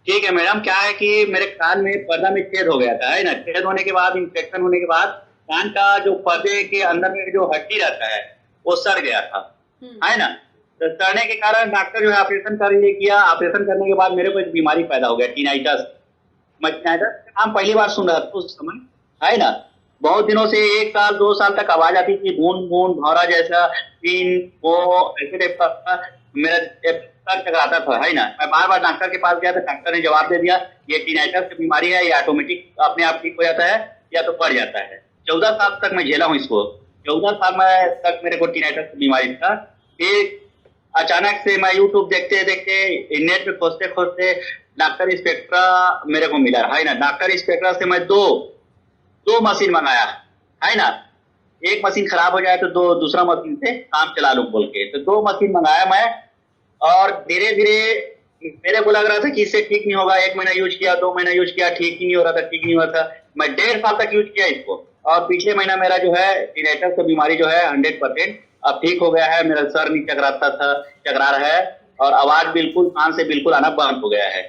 ठीक है मैडम, क्या है कि मेरे कान में पर्दा में छेद हो गया था, है ना। छेद होने के बाद, इंफेक्शन होने के बाद कान का जो पर्दे के अंदर में जो हड्डी रहता है वो सड़ गया था, है ना। तो सड़ने के कारण डॉक्टर जो है ऑपरेशन कर लिए किया। ऑपरेशन करने के बाद मेरे को एक बीमारी पैदा हो गया, टीनाइटस। मैं टीनाइटस का नाम पहली बार सुन रहा था उस समय, है ना। बहुत दिनों से 1 साल 2 साल तक आवाज आती थी, बूंद बूंद भौरा जैसा, तीन वो ऐसे टाइप का मेरा सर चकराता था, है ना। मैं बार बार डॉक्टर के पास गया तो डॉक्टर ने जवाब दे दिया ये टीनाइटस की बीमारी है, ये ऑटोमेटिक अपने आप ठीक हो जाता है या तो बढ़ जाता है। 14 साल तक मैं झेला हूँ इसको। 14 साल में तक मेरे को टीनाइटस की बीमारी था। एक अचानक से मैं यूट्यूब देखते देखते, नेट पे खोजते खोजते डॉक्टर स्पेक्ट्रा मेरे को मिला, है ना। डॉक्टर स्पेक्ट्रा से मैं दो दो मशीन मंगाया, है ना। एक मशीन खराब हो जाए तो दूसरा मशीन से काम चला लूं बोल के, तो दो मशीन मंगाया मैं। और धीरे धीरे मेरे को लग रहा था कि इससे ठीक नहीं होगा। 1 महीना यूज किया, 2 महीना यूज किया, ठीक ही नहीं हो रहा था, ठीक नहीं हो रहा था। मैं 1.5 साल तक यूज किया इसको। और पिछले महीना मेरा जो है टीनेटर की बीमारी जो है 100% अब ठीक हो गया है। मेरा सर नहीं चकराता था, चकरा रहा है। और आवाज बिल्कुल कान से बिल्कुल आना बंद हो गया है।